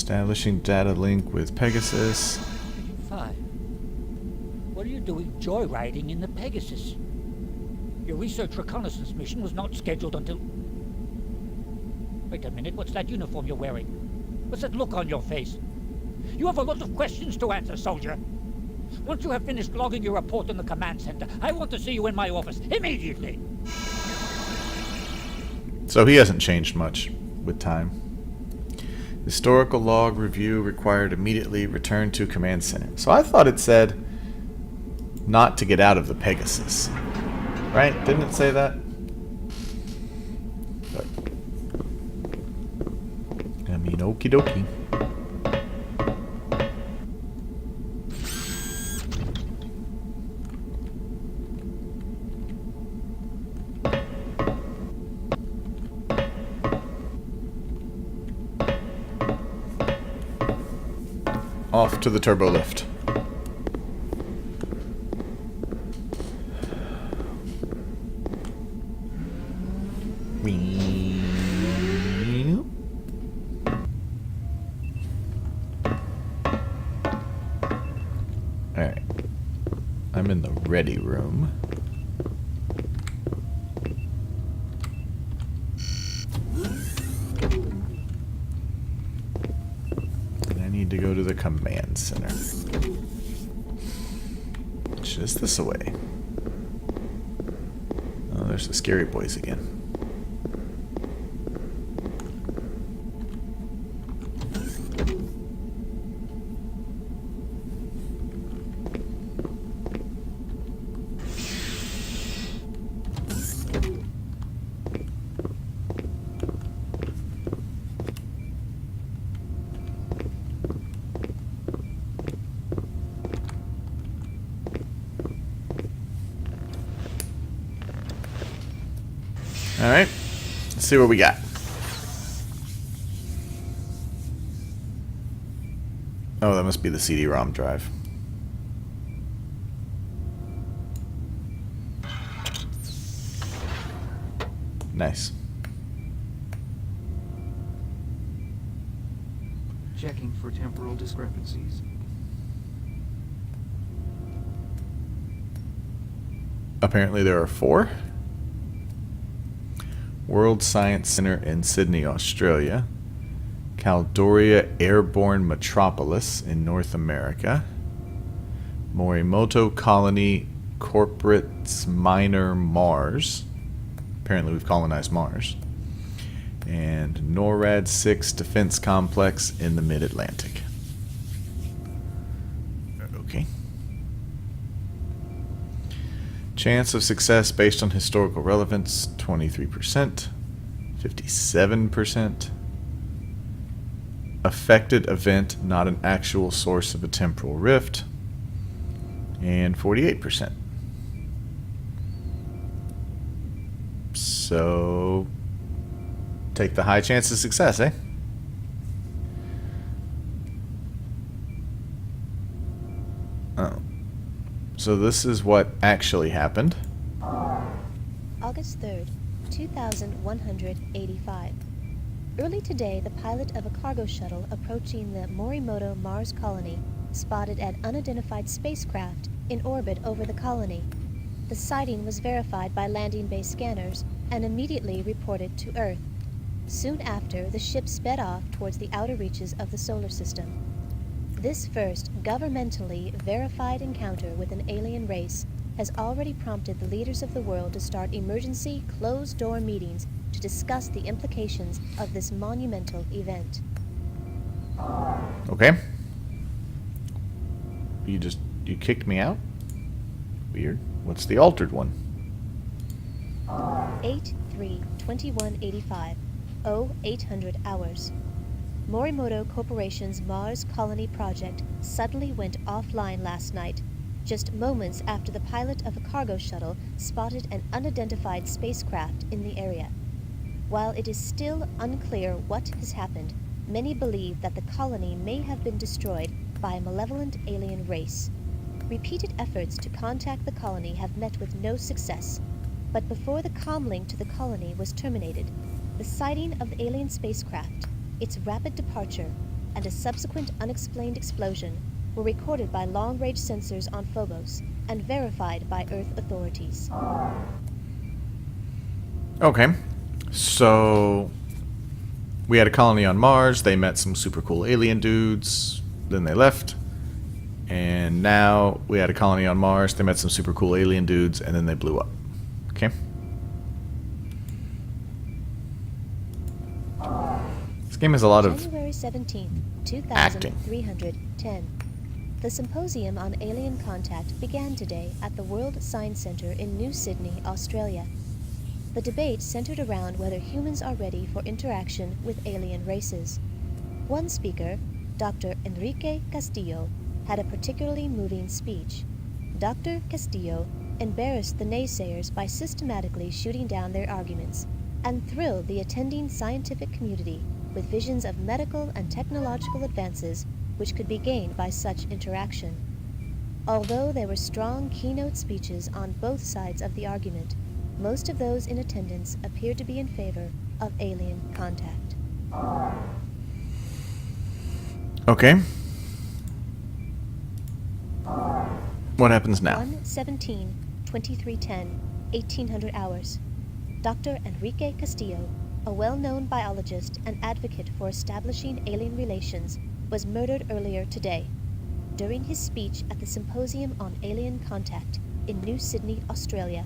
Establishing data link with Pegasus. 5. What are you doing joyriding in the Pegasus? Your research reconnaissance mission was not scheduled until... Wait a minute, what's that uniform you're wearing? What's that look on your face? You have a lot of questions to answer, soldier. Once you have finished logging your report in the command center, I want to see you in my office immediately. So he hasn't changed much with time. Historical log review required immediately return to command center. So I thought it said not to get out of the Pegasus. Right? Didn't it say that? But, I mean, okie dokie. Off to the turbo lift. Alright. I'm in the ready room. To go to the command center. Which is this away? Oh, there's the scary boys again. Alright, let's see what we got. Oh, that must be the CD-ROM drive. Nice. Checking for temporal discrepancies. Apparently there are 4. World Science Center in Sydney, Australia. Caldoria Airborne Metropolis in North America. Morimoto Colony Corporates Minor Mars. Apparently we've colonized Mars. And NORAD 6 Defense Complex in the Mid-Atlantic. Okay. Chance of success based on historical relevance, 23%, 57%. Affected event, not an actual source of a temporal rift, and 48%. So, take the high chance of success, eh? Oh. So this is what actually happened. August 3rd, 2185. Early today, the pilot of a cargo shuttle approaching the Morimoto Mars colony spotted an unidentified spacecraft in orbit over the colony. The sighting was verified by landing base scanners and immediately reported to Earth. Soon after, the ship sped off towards the outer reaches of the solar system. This first governmentally verified encounter with an alien race has already prompted the leaders of the world to start emergency closed-door meetings to discuss the implications of this monumental event. Okay. You kicked me out? Weird. What's the altered one? 8/3/2185. 0800 hours. Morimoto Corporation's Mars Colony project suddenly went offline last night, just moments after the pilot of a cargo shuttle spotted an unidentified spacecraft in the area. While it is still unclear what has happened, many believe that the colony may have been destroyed by a malevolent alien race. Repeated efforts to contact the colony have met with no success, but before the comlink to the colony was terminated, the sighting of the alien spacecraft, its rapid departure, and a subsequent unexplained explosion were recorded by long-range sensors on Phobos and verified by Earth authorities. Okay. So we had a colony on Mars. They met some super cool alien dudes. Then they left. And now we had a colony on Mars. They met some super cool alien dudes. And then they blew up. Okay. This game has a lot of January 17th, acting. 2310. The Symposium on Alien Contact began today at the World Science Centre in New Sydney, Australia. The debate centered around whether humans are ready for interaction with alien races. One speaker, Dr. Enrique Castillo, had a particularly moving speech. Dr. Castillo embarrassed the naysayers by systematically shooting down their arguments and thrilled the attending scientific community with visions of medical and technological advances which could be gained by such interaction. Although there were strong keynote speeches on both sides of the argument, most of those in attendance appeared to be in favor of alien contact. Okay. What happens now? 1/17/2310, 1800 hours. Dr. Enrique Castillo, a well-known biologist and advocate for establishing alien relations, was murdered earlier today. During his speech at the Symposium on Alien Contact in New Sydney, Australia,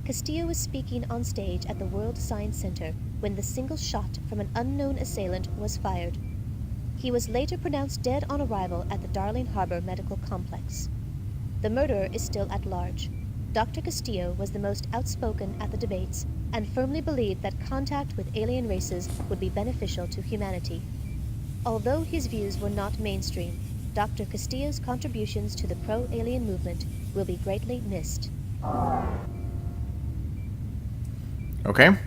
Castillo was speaking on stage at the World Science Centre when the single shot from an unknown assailant was fired. He was later pronounced dead on arrival at the Darling Harbour Medical Complex. The murderer is still at large. Dr. Castillo was the most outspoken at the debates and firmly believed that contact with alien races would be beneficial to humanity. Although his views were not mainstream, Dr. Castillo's contributions to the pro-alien movement will be greatly missed. Okay.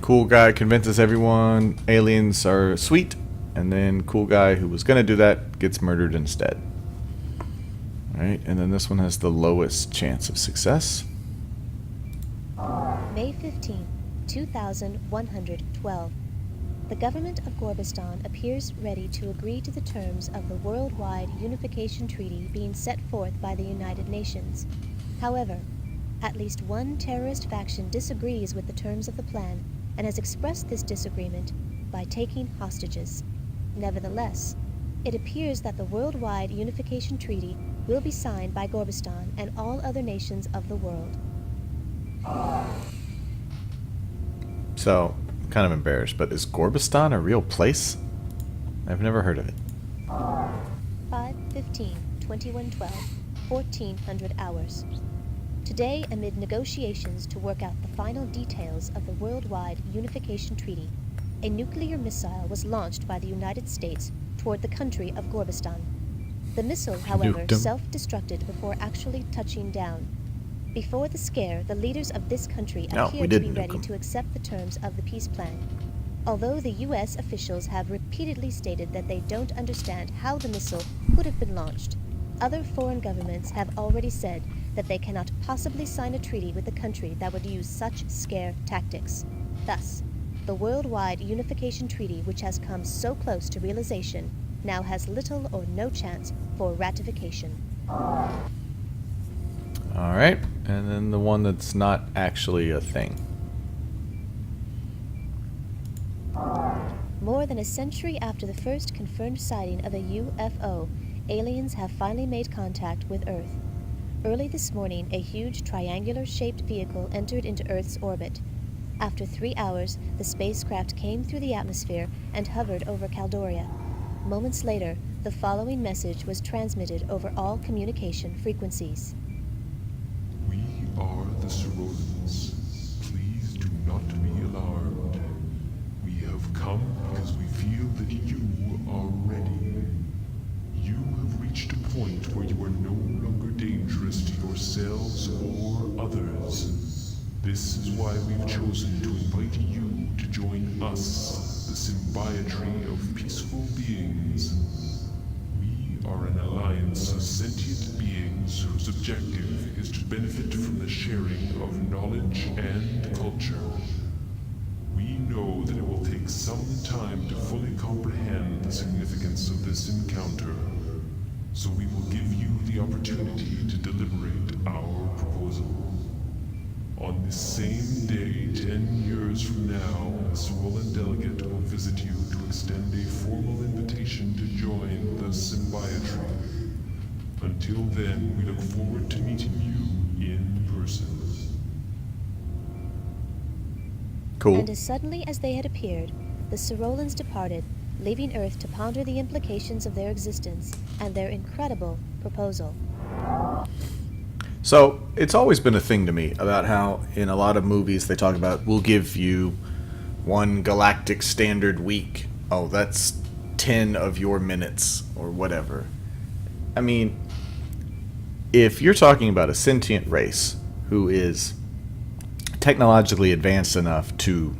Cool guy convinces everyone aliens are sweet, and then cool guy who was gonna do that gets murdered instead. Alright, and then this one has the lowest chance of success. May 15, 2112. The government of Gorbistan appears ready to agree to the terms of the Worldwide Unification Treaty being set forth by the United Nations. However, at least one terrorist faction disagrees with the terms of the plan and has expressed this disagreement by taking hostages. Nevertheless, it appears that the Worldwide Unification Treaty will be signed by Gorbistan and all other nations of the world. So, I'm kind of embarrassed, but is Gorbistan a real place? I've never heard of it. 5/15/2112, 1400 hours. Today, amid negotiations to work out the final details of the Worldwide Unification Treaty, a nuclear missile was launched by the United States toward the country of Gorbistan. The missile, however, Nuked 'em. self-destructed before actually touching down. Before the scare, the leaders of this country No, we appeared to be didn't nuke ready 'em. to accept the terms of the peace plan. Although the U.S. officials have repeatedly stated that they don't understand how the missile could have been launched, other foreign governments have already said that they cannot possibly sign a treaty with a country that would use such scare tactics. Thus, the Worldwide Unification Treaty, which has come so close to realization, now has little or no chance for ratification. Alright, and then the one that's not actually a thing. More than a century after the first confirmed sighting of a UFO, aliens have finally made contact with Earth. Early this morning, a huge triangular-shaped vehicle entered into Earth's orbit. After 3 hours, the spacecraft came through the atmosphere and hovered over Caldoria. Moments later, the following message was transmitted over all communication frequencies. We are the Ceronians. Please do not be alarmed. We have come because we feel that you are ready. You have reached a point where you are no longer dangerous to yourselves or others. This is why we've chosen to invite you to join us, the symbiotry of peaceful beings. We are an alliance of sentient beings whose objective is to benefit from the sharing of knowledge and culture. We We know that it will take some time to fully comprehend the significance of this encounter, so we will give you the opportunity to deliberate our proposal. On this same day, 10 years from now, a Sorolan delegate will visit you to extend a formal invitation to join the Symbiotry. Until then, we look forward to meeting you in person. Cool. And as suddenly as they had appeared, the Sorolans departed, leaving Earth to ponder the implications of their existence and their incredible proposal. So, it's always been a thing to me about how in a lot of movies they talk about, we'll give you one galactic standard week. Oh, that's 10 of your minutes, or whatever. I mean, if you're talking about a sentient race who is technologically advanced enough to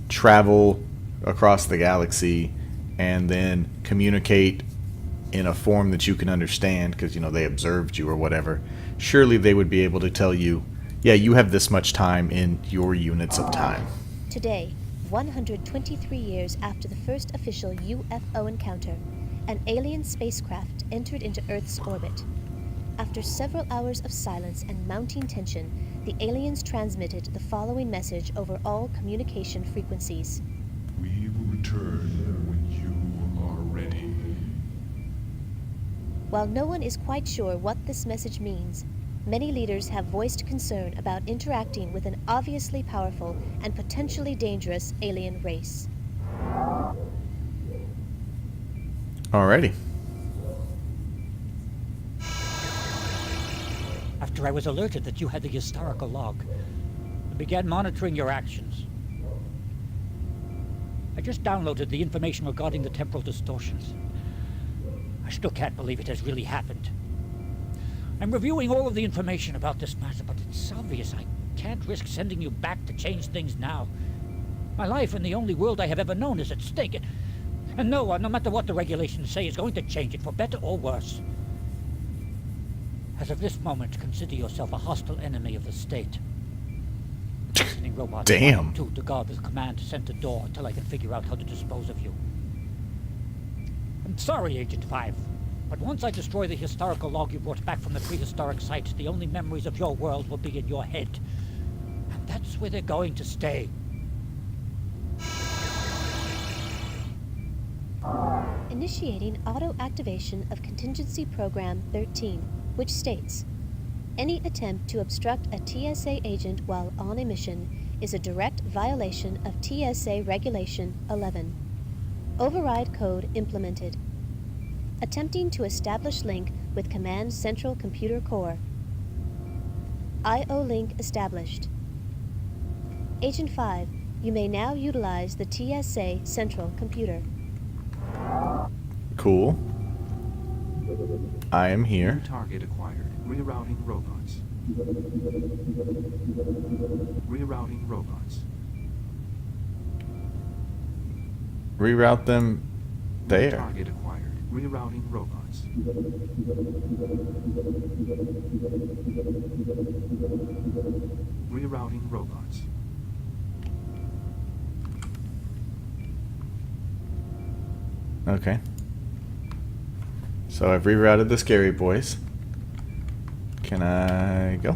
travel across the galaxy and then communicate in a form that you can understand because, you know, they observed you or whatever, surely they would be able to tell you, yeah, you have this much time in your units of time. Today, 123 years after the first official UFO encounter, an alien spacecraft entered into Earth's orbit. After several hours of silence and mounting tension, the aliens transmitted the following message over all communication frequencies. We will return when you are ready. While no one is quite sure what this message means, many leaders have voiced concern about interacting with an obviously powerful and potentially dangerous alien race. Alrighty. After I was alerted that you had the historical log, I began monitoring your actions. I just downloaded the information regarding the temporal distortions. I still can't believe it has really happened. I'm reviewing all of the information about this matter, but it's obvious I can't risk sending you back to change things now. My life in the only world I have ever known is at stake, and no one, no matter what the regulations say, is going to change it for better or worse. As of this moment, consider yourself a hostile enemy of the state. Sending robots Damn. to guard the command center door until I can figure out how to dispose of you. I'm sorry, Agent 5, but once I destroy the historical log you brought back from the prehistoric site, the only memories of your world will be in your head. And that's where they're going to stay. Initiating auto-activation of Contingency Program 13, which states, any attempt to obstruct a TSA agent while on a mission is a direct violation of TSA Regulation 11. Override code implemented. Attempting to establish link with Command Central Computer Core. IO link established. Agent 5, you may now utilize the TSA Central Computer. Cool. I am here. New target acquired. Rerouting robots. Rerouting robots. Reroute them New there. target acquired. Rerouting robots. Rerouting robots. Okay. So I've rerouted the scary boys. Can I go?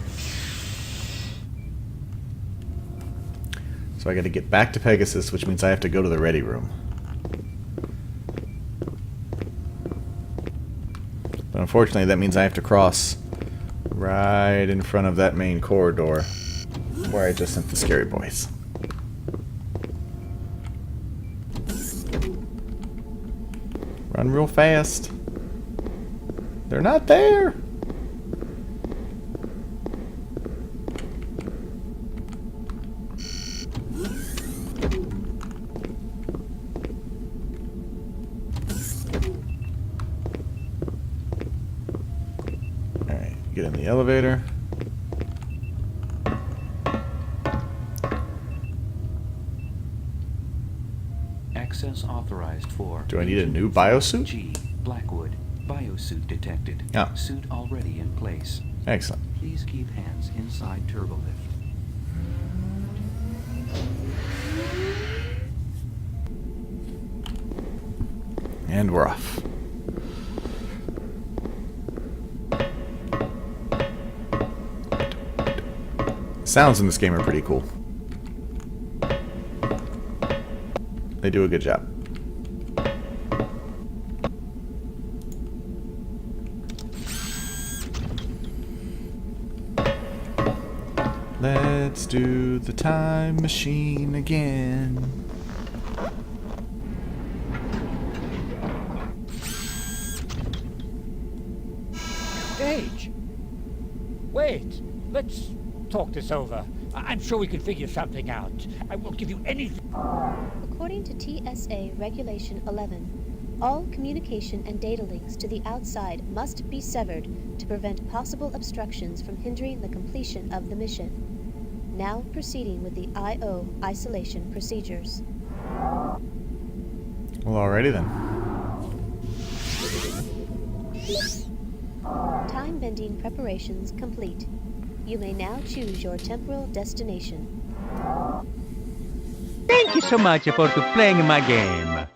So I got to get back to Pegasus, which means I have to go to the ready room. But unfortunately, that means I have to cross right in front of that main corridor where I just sent the scary boys. Run real fast. They're not there. Alright, get in the elevator. Access authorized for... Do I need a new biosuit? G. Blackwood. Biosuit detected. Oh. Suit already in place. Excellent. Please keep hands inside turbolift. And we're off. Sounds in this game are pretty cool. They do a good job. Let's do the time machine again. Gage! Wait, let's talk this over. I'm sure we can figure something out. I won't give you anything. According to TSA Regulation 11, all communication and data links to the outside must be severed to prevent possible obstructions from hindering the completion of the mission. Now proceeding with the I.O. isolation procedures. Well, alrighty then. Time-bending preparations complete. You may now choose your temporal destination. Thank you so much for playing my game.